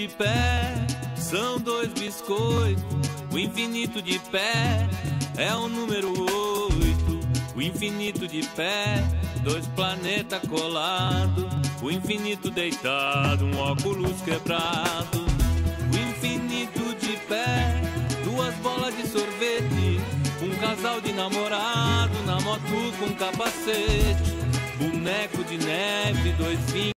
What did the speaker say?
de pé são dois biscoitos. O infinito de pé é o número 8. O infinito de pé, dois planetas colados. O infinito deitado, um óculos quebrado. O infinito de pé, duas bolas de sorvete. Um casal de namorado na moto com capacete. Boneco de neve, dois fins.